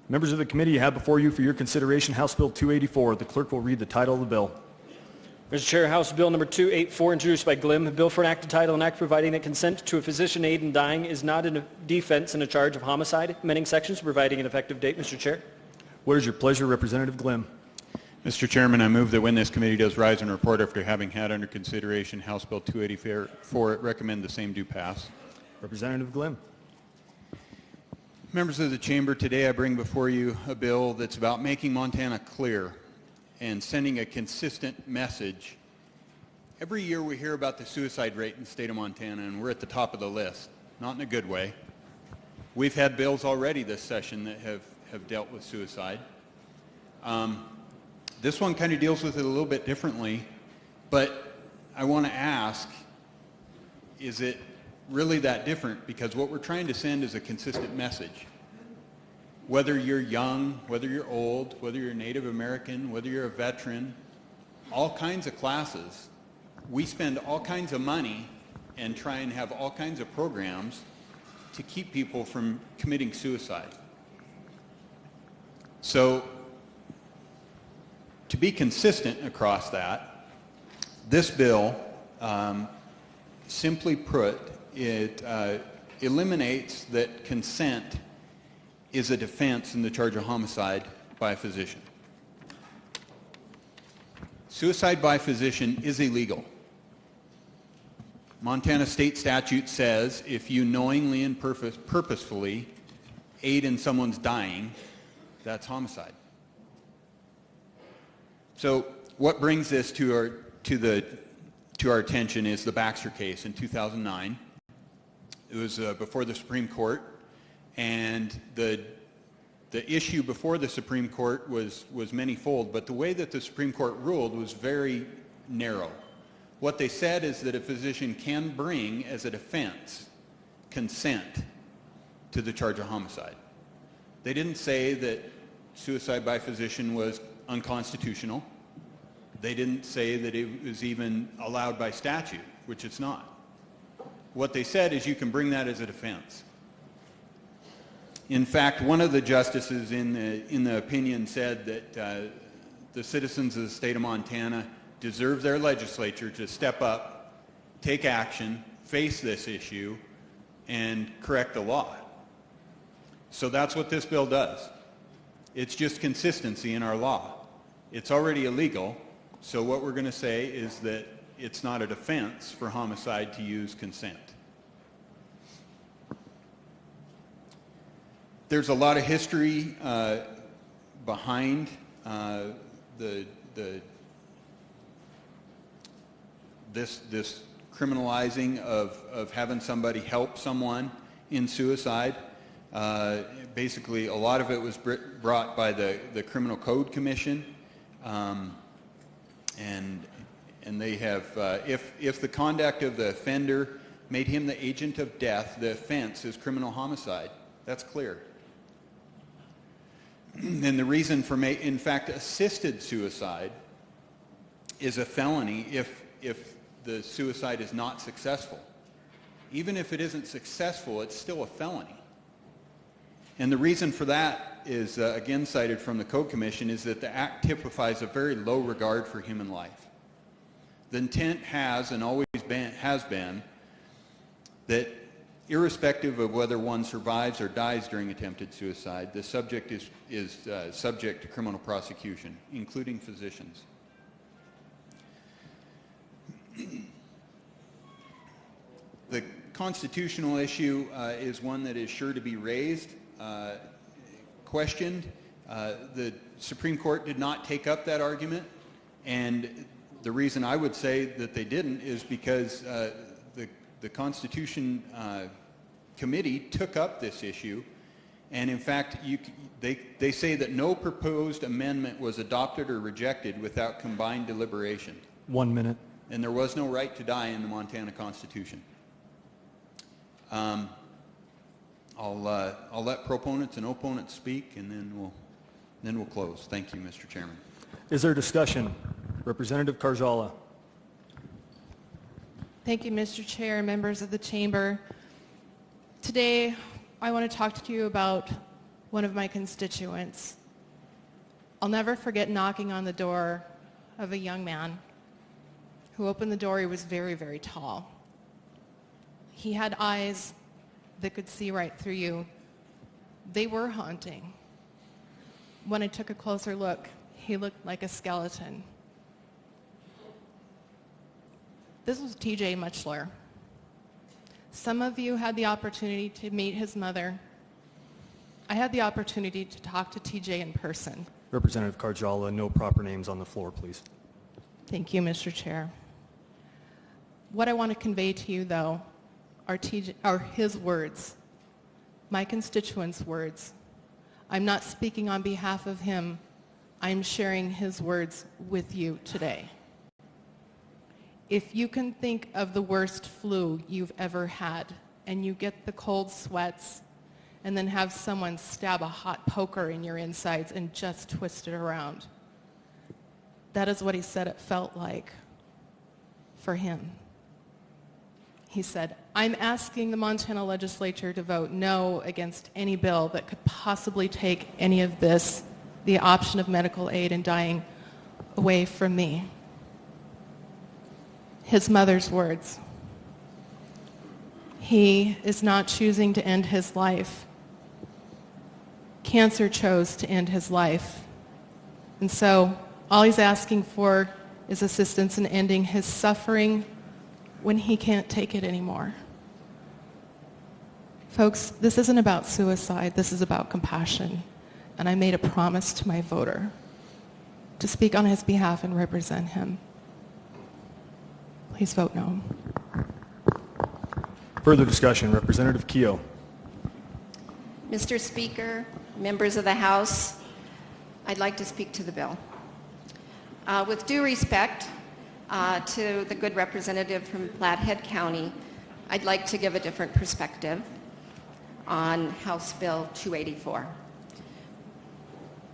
Members of the committee, you have before you for your consideration House Bill 284. The clerk will read the title of the bill. Mr. Chair, House Bill number 284, introduced by Glim, a bill for an act entitled, an act providing that consent to a physician aid in dying is not a defense in a charge of homicide, amending sections, providing an effective date. Mr. Chair. What is your pleasure, Representative Glim? Mr. Chairman, I move that when this committee does rise and report after having had under consideration House Bill 284, it recommend the same do pass. Representative Glim. Members of the Chamber, today I bring before you a bill that's about making Montana clear and sending a consistent message. Every year we hear about the suicide rate in the state of Montana, and we're at the top of the list, not in a good way. We've had bills already this session that have dealt with suicide. This one kind of deals with it a little bit differently, but I want to ask, is it really that different? Because what we're trying to send is a consistent message. Whether you're young, whether you're old, whether you're Native American, whether you're a veteran, all kinds of classes, we spend all kinds of money and try and have all kinds of programs to keep people from committing suicide. So, to be consistent across that, this bill, simply put, it eliminates that consent is a defense in the charge of homicide by a physician. Suicide by physician is illegal. Montana state statute says if you knowingly and purposefully aid in someone's dying, that's homicide. So what brings this to our attention is the Baxter case in 2009. It was before the Supreme Court, and the issue before the Supreme Court was manyfold, but the way that the Supreme Court ruled was very narrow. What they said is that a physician can bring as a defense consent to the charge of homicide. They didn't say that suicide by physician was unconstitutional. They didn't say that it was even allowed by statute, which it's not. What they said is you can bring that as a defense. In fact, one of the justices in the opinion said that the citizens of the state of Montana deserve their legislature to step up, take action, face this issue, and correct the law. So that's what this bill does. It's just consistency in our law. It's already illegal, so what we're going to say is that it's not a defense for homicide to use consent. There's a lot of history behind this criminalizing of having somebody help someone in suicide. Basically, a lot of it was brought by the Criminal Code Commission, and they have, if the conduct of the offender made him the agent of death, the offense is criminal homicide. That's clear. And the reason for, in fact, assisted suicide is a felony if the suicide is not successful. Even if it isn't successful, it's still a felony. And the reason for that is, again cited from the Code Commission, is that the Act typifies a very low regard for human life. The intent has and always has been that irrespective of whether one survives or dies during attempted suicide, the subject is subject to criminal prosecution, including physicians. The constitutional issue is one that is sure to be raised, questioned. The Supreme Court did not take up that argument, and the reason I would say that they didn't is because the Constitution Committee took up this issue, and in fact they say that no proposed amendment was adopted or rejected without combined deliberation. 1 minute. And there was no right to die in the Montana Constitution. I'll let proponents and opponents speak, and then we'll close. Thank you, Mr. Chairman. Is there discussion? Representative Karzala. Thank you, Mr. Chair and members of the Chamber. Today, I want to talk to you about one of my constituents. I'll never forget knocking on the door of a young man who opened the door. He was very, very tall. He had eyes that could see right through you. They were haunting. When I took a closer look, he looked like a skeleton. This was TJ Muchler. Some of you had the opportunity to meet his mother. I had the opportunity to talk to TJ in person. Representative Karjala, no proper names on the floor, please. Thank you, Mr. Chair. What I want to convey to you, though, are his words, my constituents' words. I'm not speaking on behalf of him. I'm sharing his words with you today. If you can think of the worst flu you've ever had, and you get the cold sweats, and then have someone stab a hot poker in your insides and just twist it around, that is what he said it felt like for him. He said, I'm asking the Montana legislature to vote no against any bill that could possibly take any of this, the option of medical aid in dying, away from me. His mother's words. He is not choosing to end his life. Cancer chose to end his life. And so all he's asking for is assistance in ending his suffering when he can't take it anymore. Folks, this isn't about suicide. This is about compassion. And I made a promise to my voter to speak on his behalf and represent him. Please vote no. Further discussion, Representative Keogh. Mr. Speaker, members of the House, I'd like to speak to the bill. With due respect to the good representative from Flathead County, I'd like to give a different perspective on House Bill 284.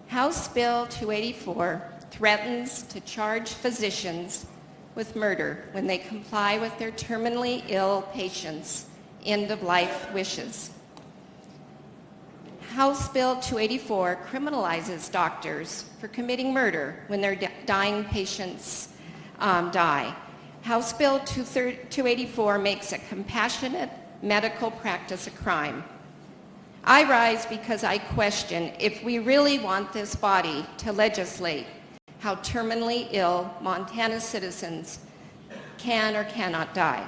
House Bill 284 threatens to charge physicians with murder when they comply with their terminally ill patients' end-of-life wishes. House Bill 284 criminalizes doctors for committing murder when their dying patients die. House Bill 284 makes a compassionate medical practice a crime. I rise because I question if we really want this body to legislate how terminally ill Montana citizens can or cannot die.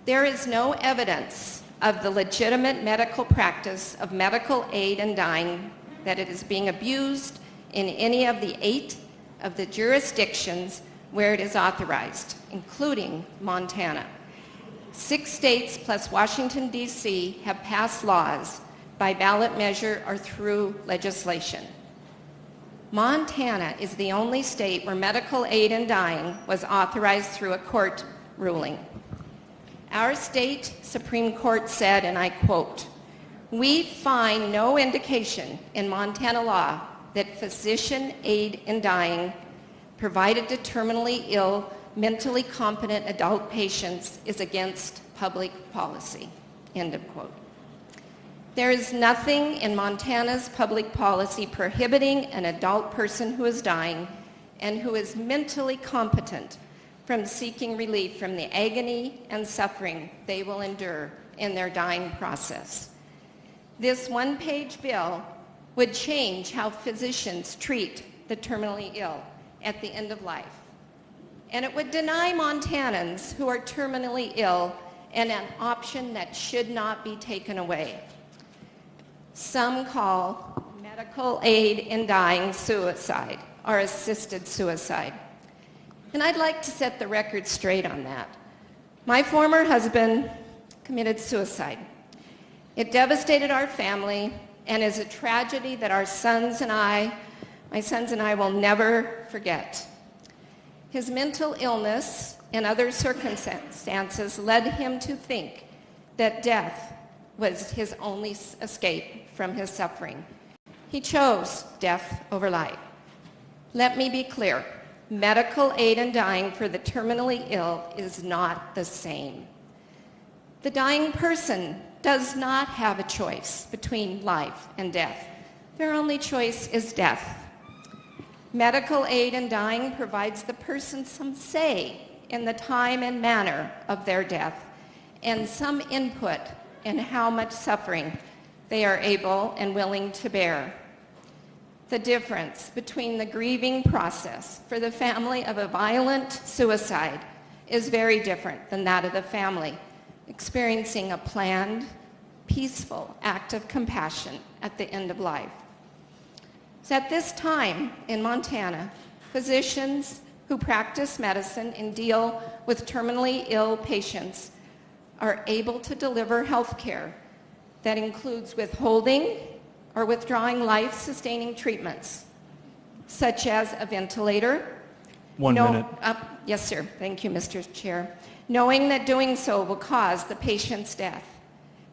There is no evidence of the legitimate medical practice of medical aid in dying that it is being abused in any of the 8 of the jurisdictions where it is authorized, including Montana. 6 states plus Washington, D.C. have passed laws by ballot measure or through legislation. Montana is the only state where medical aid in dying was authorized through a court ruling. Our state Supreme Court said, and I quote, "We find no indication in Montana law that physician aid in dying provided to terminally ill, mentally competent adult patients is against public policy." End of quote. There is nothing in Montana's public policy prohibiting an adult person who is dying and who is mentally competent from seeking relief from the agony and suffering they will endure in their dying process. This one-page bill would change how physicians treat the terminally ill at the end of life. And it would deny Montanans who are terminally ill an option that should not be taken away. Some call medical aid in dying suicide or assisted suicide. And I'd like to set the record straight on that. My former husband committed suicide. It devastated our family and is a tragedy that my sons and I will never forget. His mental illness and other circumstances led him to think that death was his only escape from his suffering. He chose death over life. Let me be clear. Medical aid in dying for the terminally ill is not the same. The dying person does not have a choice between life and death. Their only choice is death. Medical aid in dying provides the person some say in the time and manner of their death and some input in how much suffering they are able and willing to bear. The difference between the grieving process for the family of a violent suicide is very different than that of the family experiencing a planned, peaceful act of compassion at the end of life. So at this time in Montana, physicians who practice medicine and deal with terminally ill patients are able to deliver health care that includes withholding or withdrawing life-sustaining treatments, such as a ventilator. One minute. Yes, sir. Thank you, Mr. Chair. Knowing that doing so will cause the patient's death.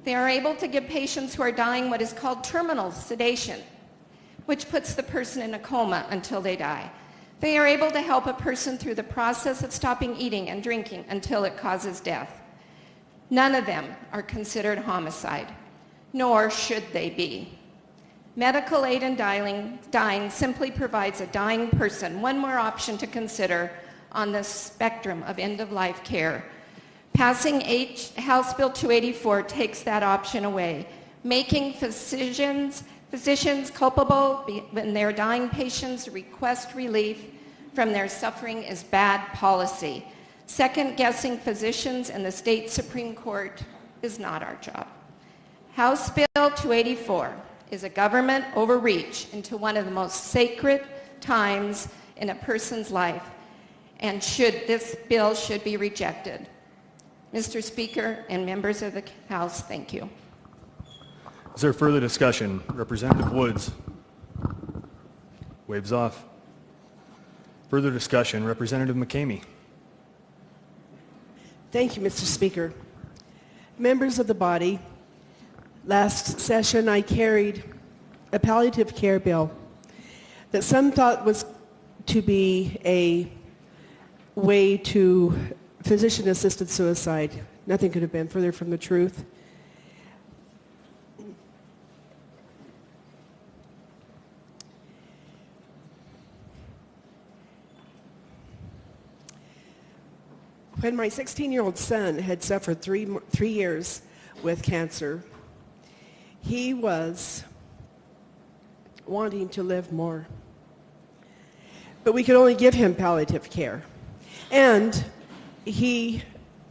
They are able to give patients who are dying what is called terminal sedation, which puts the person in a coma until they die. They are able to help a person through the process of stopping eating and drinking until it causes death. None of them are considered homicide, nor should they be. Medical aid in dying simply provides a dying person one more option to consider on the spectrum of end-of-life care. Passing House Bill 284 takes that option away, making physicians culpable when their dying patients request relief from their suffering is bad policy. Second-guessing physicians and the state Supreme Court is not our job. House Bill 284 is a government overreach into one of the most sacred times in a person's life, and this bill should be rejected. Mr. Speaker and members of the House, thank you. Is there further discussion? Representative Woods. Waves off. Further discussion. Representative McCamey. Thank you, Mr. Speaker. Members of the body, last session I carried a palliative care bill that some thought was to be a way to physician-assisted suicide. Nothing could have been further from the truth. When my 16-year-old son had suffered three years with cancer, he was wanting to live more. But we could only give him palliative care. And he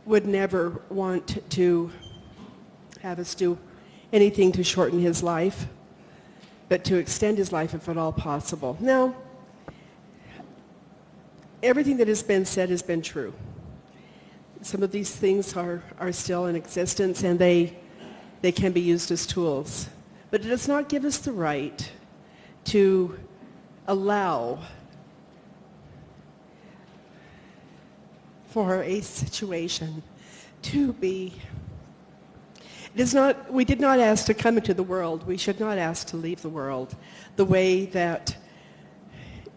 would never want to have us do anything to shorten his life, but to extend his life if at all possible. Now, everything that has been said has been true. Some of these things are still in existence, and they can be used as tools. But it does not give us the right to allow for a situation to be. We did not ask to come into the world. We should not ask to leave the world the way that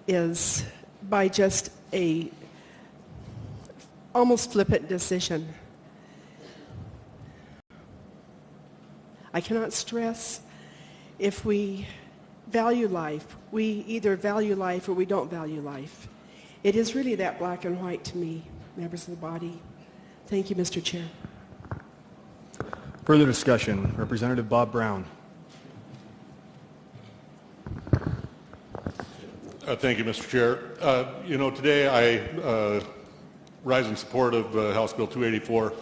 is by just a almost flippant decision. I cannot stress, if we value life, we either value life or we don't value life. It is really that black and white to me, members of the body. Thank you, Mr. Chair. Further discussion. Representative Bob Brown. Thank you, Mr. Chair. Today I rise in support of House Bill 284.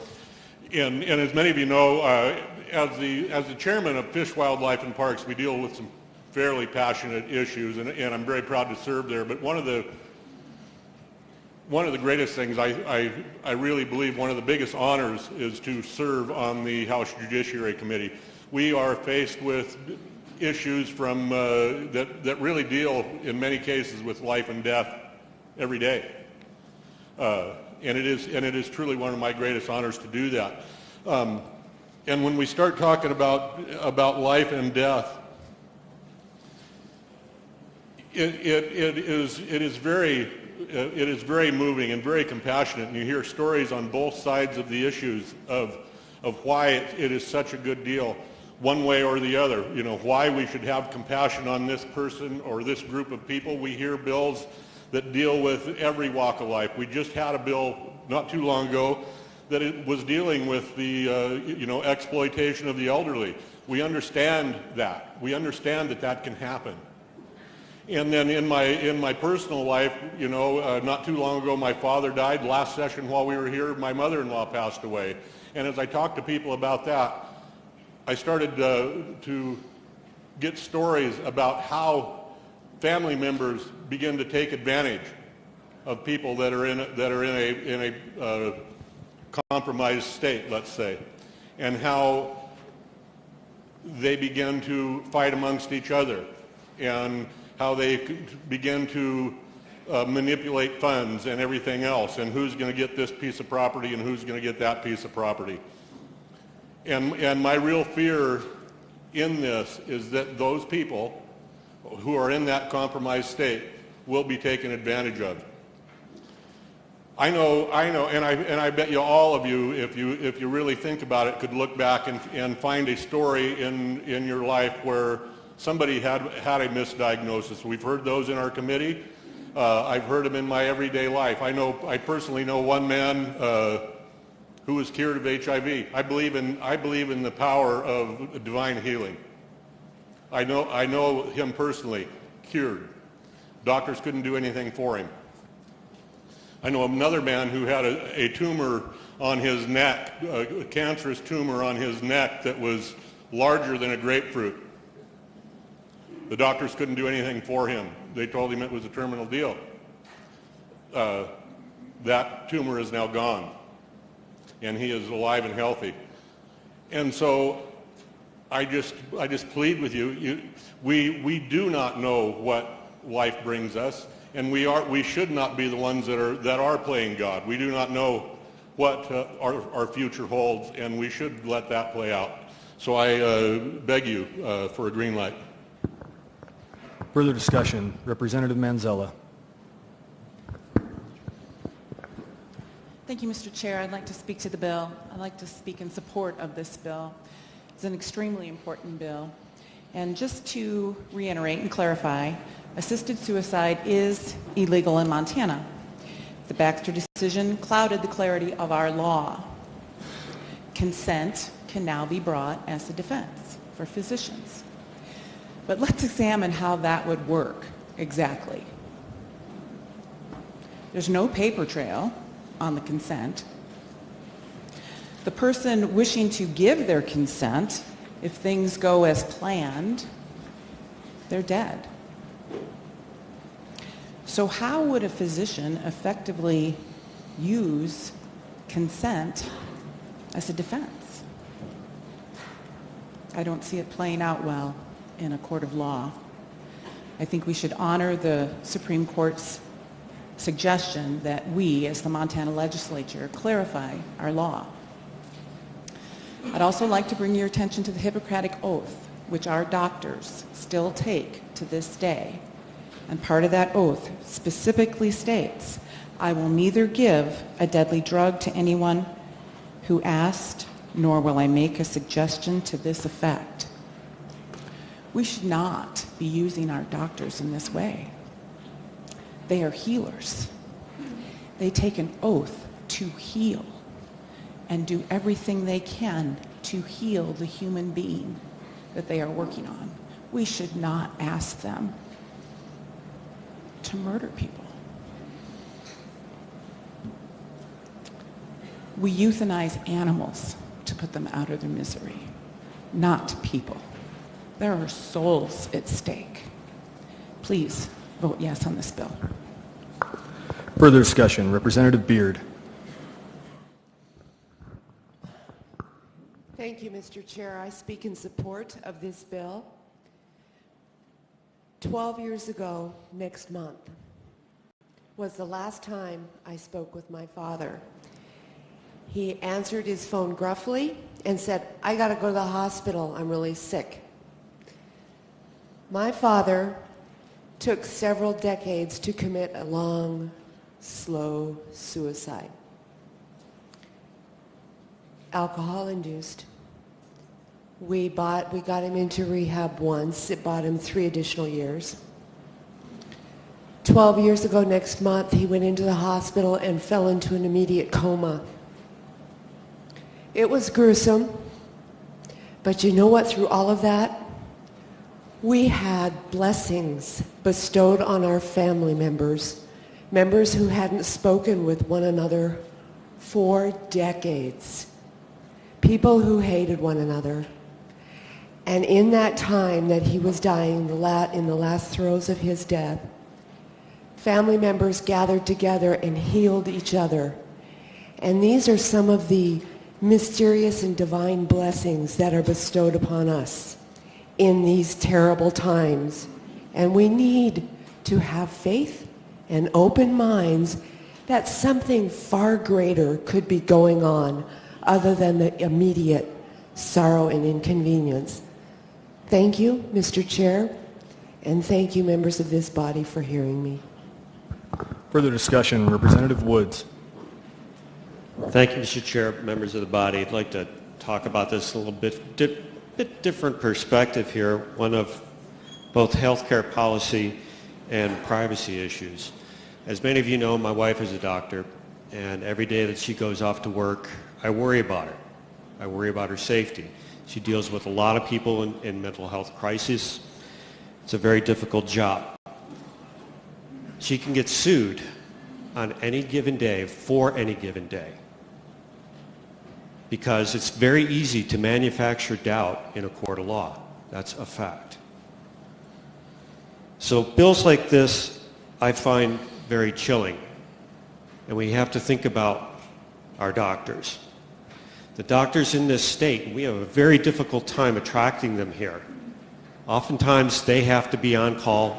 And as many of you know, as the chairman of Fish, Wildlife, and Parks, we deal with some fairly passionate issues, and I'm very proud to serve there. But one of the greatest things, I really believe one of the biggest honors is to serve on the House Judiciary Committee. We are faced with issues from that really deal in many cases with life and death every day. And it is truly one of my greatest honors to do that. And when we start talking about life and death, it is very moving and very compassionate, and you hear stories on both sides of the issues of of why it is such a good deal, one way or the other. You know, why we should have compassion on this person or this group of people. We hear bills that deal with every walk of life. We just had a bill not too long ago that it was dealing with the exploitation of the elderly. We understand that. We understand that that can happen. And then in my personal life, not too long ago, my father died. Last session while we were here, my mother-in-law passed away. And as I talked to people about that, I started to get stories about how family members begin to take advantage of people that are in a compromised state, let's say, and how they begin to fight amongst each other, and how they begin to manipulate funds and everything else, and who's going to get this piece of property and who's going to get that piece of property. And my real fear in this is that those people who are in that compromised state will be taken advantage of. I know, and I bet you all of you, if you really think about it, could look back and find a story in your life where somebody had a misdiagnosis. We've heard those in our committee. I've heard them in my everyday life. I personally know one man who was cured of HIV. I believe in the power of divine healing. I know him personally, cured. Doctors couldn't do anything for him. I know another man who had a tumor on his neck, a cancerous tumor on his neck that was larger than a grapefruit. The doctors couldn't do anything for him. They told him it was a terminal deal. That tumor is now gone, and he is alive and healthy. And so I just plead with you, we do not know what life brings us. And we should not be the ones that are playing God. We do not know what our future holds, and we should let that play out. So I beg you for a green light. Further discussion. Representative Manzella. Thank you, Mr. Chair. I'd like to speak to the bill. I'd like to speak in support of this bill. It's an extremely important bill. And just to reiterate and clarify, assisted suicide is illegal in Montana. The Baxter decision clouded the clarity of our law. Consent can now be brought as a defense for physicians. But let's examine how that would work exactly. There's no paper trail on the consent. The person wishing to give their consent, if things go as planned, they're dead. So how would a physician effectively use consent as a defense? I don't see it playing out well in a court of law. I think we should honor the Supreme Court's suggestion that we, as the Montana legislature, clarify our law. I'd also like to bring your attention to the Hippocratic Oath, which our doctors still take to this day. And part of that oath specifically states, I will neither give a deadly drug to anyone who asked, nor will I make a suggestion to this effect. We should not be using our doctors in this way. They are healers. They take an oath to heal and do everything they can to heal the human being that they are working on. We should not ask them to murder people. We euthanize animals to put them out of their misery, not people. There are souls at stake. Please vote yes on this bill. Further discussion. Representative Beard. Thank you, Mr. Chair. I speak in support of this bill. 12 years ago, next month, was the last time I spoke with my father. He answered his phone gruffly and said, I got to go to the hospital. I'm really sick. My father took several decades to commit a long, slow suicide. alcohol-induced. We got him into rehab once. It bought him 3 additional years. 12 years ago next month, he went into the hospital and fell into an immediate coma. It was gruesome, but you know what? Through all of that, we had blessings bestowed on our family members, members who hadn't spoken with one another for decades, people who hated one another. And in that time that he was dying, in the last throes of his death, family members gathered together and healed each other. And these are some of the mysterious and divine blessings that are bestowed upon us in these terrible times. And we need to have faith and open minds that something far greater could be going on other than the immediate sorrow and inconvenience. Thank you, Mr. Chair, and thank you, members of this body, for hearing me. Further discussion, Representative Woods. Thank you, Mr. Chair, members of the body. I'd like to talk about this a little bit different perspective here, one of both healthcare policy and privacy issues. As many of you know, my wife is a doctor, and every day that she goes off to work, I worry about her. I worry about her safety. She deals with a lot of people in mental health crisis. It's a very difficult job. She can get sued on any given day for any given day because it's very easy to manufacture doubt in a court of law. That's a fact. So bills like this I find very chilling, and we have to think about our doctors. The doctors in this state, we have a very difficult time attracting them here. Oftentimes they have to be on call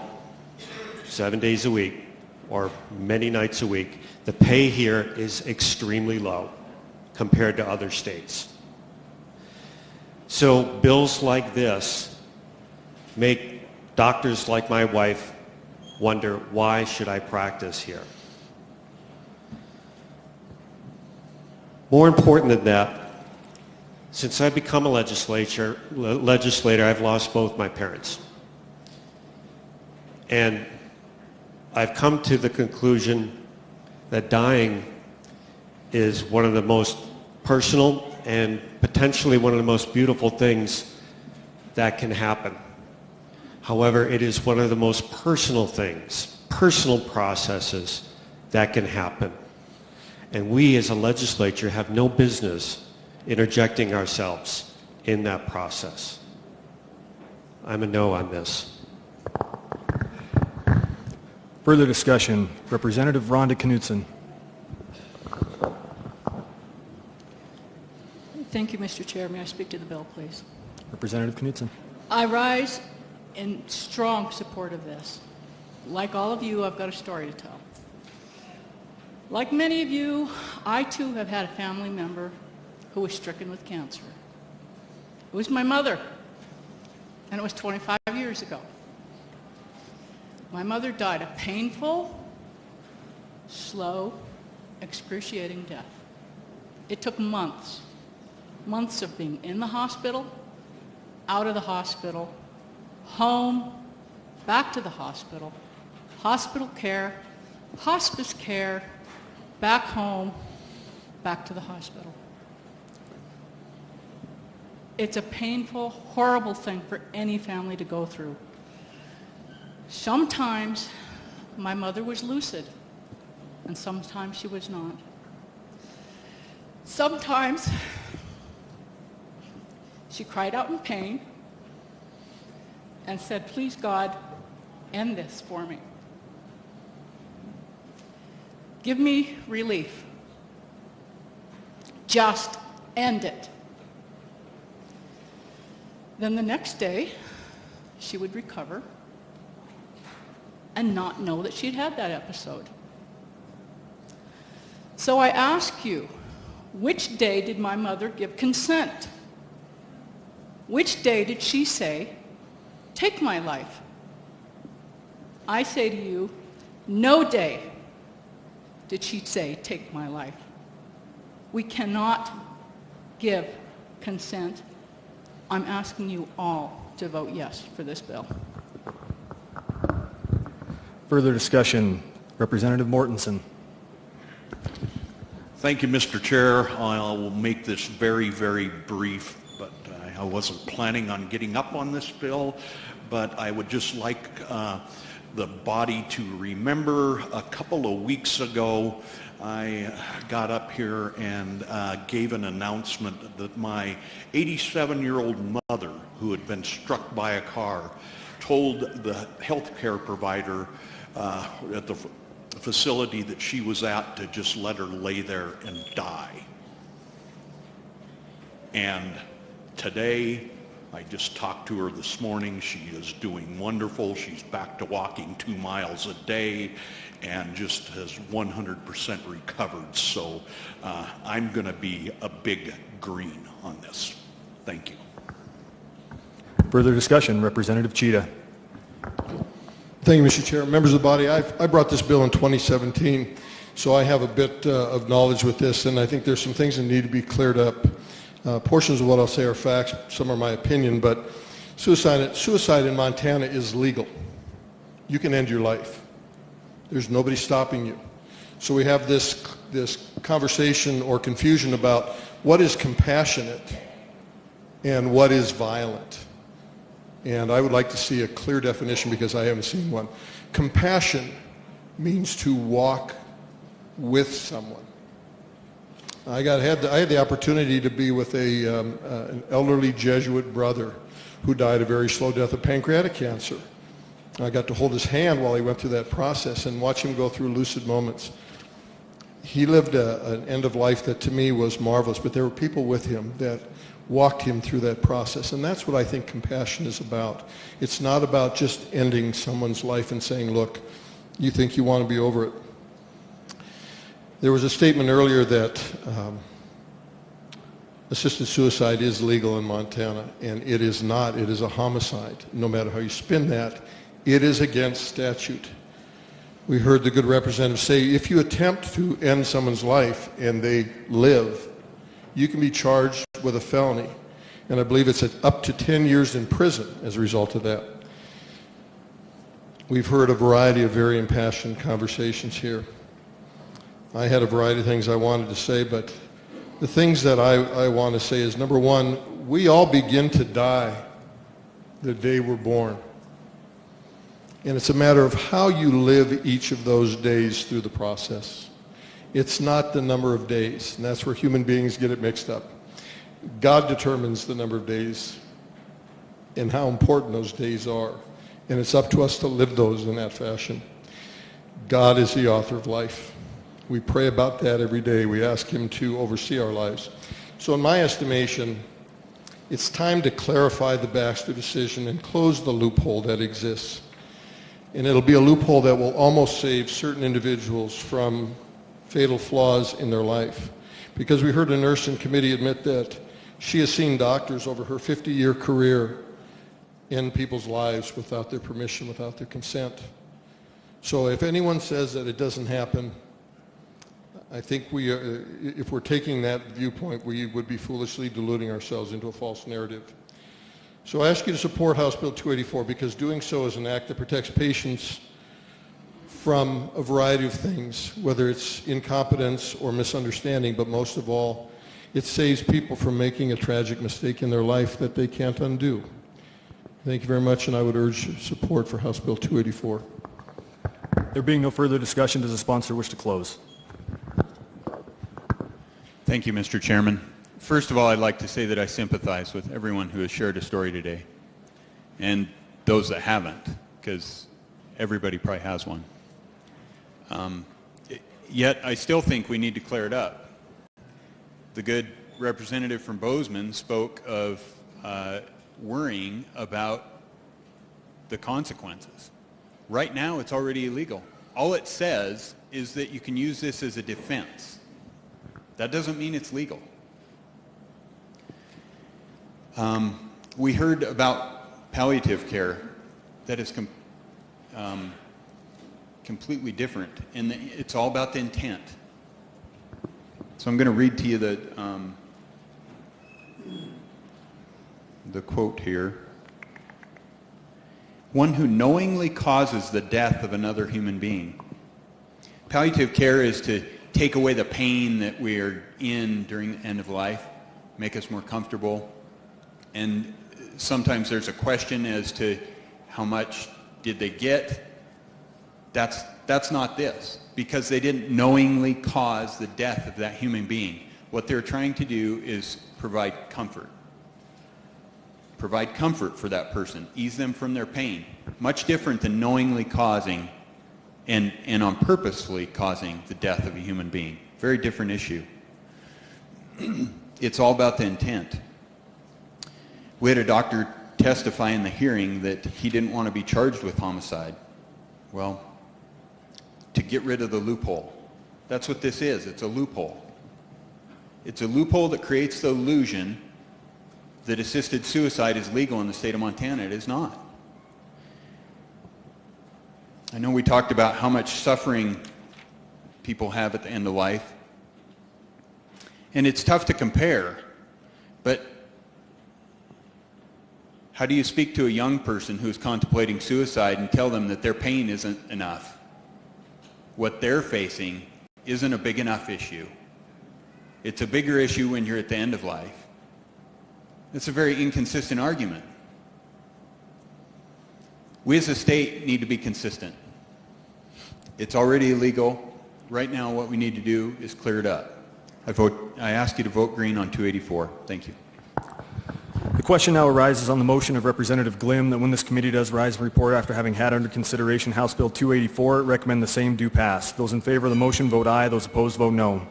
7 days a week or many nights a week. The pay here is extremely low compared to other states. So bills like this make doctors like my wife wonder, why should I practice here? More important than that, since I've become a legislator, I've lost both my parents. And I've come to the conclusion that dying is one of the most personal and potentially one of the most beautiful things that can happen. However, it is one of the most personal things, personal processes that can happen. And we as a legislature have no business interjecting ourselves in that process. I'm a no on this. Further discussion, Representative Rhonda Knudsen. Thank you, Mr. Chair. May I speak to the bill, please? Representative Knudsen. I rise in strong support of this. Like all of you, I've got a story to tell. Like many of you, I too have had a family member who was stricken with cancer. It was my mother, and it was 25 years ago. My mother died a painful, slow, excruciating death. It took months of being in the hospital, out of the hospital, home, back to the hospital, hospital care, hospice care, back home, back to the hospital. It's a painful, horrible thing for any family to go through. Sometimes my mother was lucid, and sometimes she was not. Sometimes she cried out in pain and said, "Please, God, end this for me. Give me relief. Just end it." Then the next day, she would recover and not know that she'd had that episode. So I ask you, which day did my mother give consent? Which day did she say, "Take my life"? I say to you, no day did she say, "Take my life." We cannot give consent, I'm asking you all to vote yes for this bill. Further discussion. Representative Mortensen. Thank you, Mr. Chair. I will make this very, very brief, but I wasn't planning on getting up on this bill, but I would just like the body to remember a couple of weeks ago I got up here and gave an announcement that my 87-year-old mother, who had been struck by a car, told the health care provider at the facility that she was at to just let her lay there and die. And today, I just talked to her this morning. She is doing wonderful. She's back to walking 2 miles a day and just has 100% recovered. So I'm going to be a big green on this. Thank you. Further discussion. Representative Cheetah. Thank you, Mr. Chair. Members of the body, I brought this bill in 2017, so I have a bit of knowledge with this, and I think there's some things that need to be cleared up. Portions of what I'll say are facts, some are my opinion, but suicide in Montana is legal. You can end your life. There's nobody stopping you. So we have this conversation or confusion about what is compassionate and what is violent. And I would like to see a clear definition because I haven't seen one. Compassion means to walk with someone. I had the opportunity to be with an elderly Jesuit brother who died a very slow death of pancreatic cancer. I got to hold his hand while he went through that process and watch him go through lucid moments. He lived an end of life that to me was marvelous, but there were people with him that walked him through that process. And that's what I think compassion is about. It's not about just ending someone's life and saying, look, you think you want to be over it. There was a statement earlier that assisted suicide is legal in Montana, and it is not. It is a homicide. No matter how you spin that, it is against statute. We heard the good representative say, if you attempt to end someone's life and they live, you can be charged with a felony. And I believe it's up to 10 years in prison as a result of that. We've heard a variety of very impassioned conversations here. I had a variety of things I wanted to say, but the things that I want to say is, number one, we all begin to die the day we're born. And it's a matter of how you live each of those days through the process. It's not the number of days, and that's where human beings get it mixed up. God determines the number of days and how important those days are, and it's up to us to live those in that fashion. God is the author of life. We pray about that every day. We ask him to oversee our lives. So in my estimation, it's time to clarify the Baxter decision and close the loophole that exists. And it'll be a loophole that will almost save certain individuals from fatal flaws in their life. Because we heard a nurse in committee admit that she has seen doctors over her 50-year career end people's lives without their permission, without their consent. So if anyone says that it doesn't happen, I think if we're taking that viewpoint, we would be foolishly deluding ourselves into a false narrative. So I ask you to support House Bill 284 because doing so is an act that protects patients from a variety of things, whether it's incompetence or misunderstanding, but most of all, it saves people from making a tragic mistake in their life that they can't undo. Thank you very much, and I would urge support for House Bill 284. There being no further discussion, does the sponsor wish to close? Thank you, Mr. Chairman. First of all, I'd like to say that I sympathize with everyone who has shared a story today, and those that haven't, because everybody probably has one. Yet I still think we need to clear it up. The good representative from Bozeman spoke of worrying about the consequences. Right now, it's already illegal. All it says is that you can use this as a defense. That doesn't mean it's legal. We heard about palliative care that is completely different, and it's all about the intent. So I'm going to read to you the quote here. One who knowingly causes the death of another human being. Palliative care is to take away the pain that we are in during the end of life, make us more comfortable. And sometimes there's a question as to how much did they get. That's not this, because they didn't knowingly cause the death of that human being. What they're trying to do is provide comfort. Provide comfort for that person, ease them from their pain. Much different than knowingly causing and on purposefully causing the death of a human being. Very different issue. It's all about the intent. We had a doctor testify in the hearing that he didn't want to be charged with homicide. Well, to get rid of the loophole. That's what this is. It's a loophole. It's a loophole that creates the illusion that assisted suicide is legal in the state of Montana. It is not. I know we talked about how much suffering people have at the end of life. And it's tough to compare, but how do you speak to a young person who's contemplating suicide and tell them that their pain isn't enough? What they're facing isn't a big enough issue. It's a bigger issue when you're at the end of life. It's a very inconsistent argument. We as a state need to be consistent. It's already illegal. Right now what we need to do is clear it up. I ask you to vote green on 284. Thank you. The question now arises on the motion of Representative Glim that when this committee does rise and report after having had under consideration House Bill 284, recommend the same do pass. Those in favor of the motion vote aye. Those opposed vote no.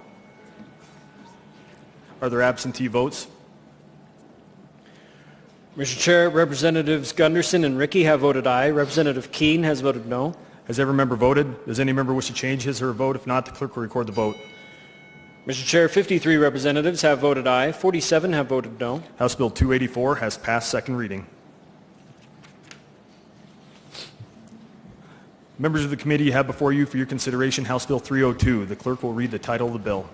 Are there absentee votes? Mr. Chair, Representatives Gunderson and Rickey have voted aye. Representative Keene has voted no. Has every member voted? Does any member wish to change his or her vote? If not, the clerk will record the vote. Mr. Chair, 53 representatives have voted aye. 47 have voted no. House Bill 284 has passed second reading. Members of the committee, you have before you for your consideration House Bill 302. The clerk will read the title of the bill.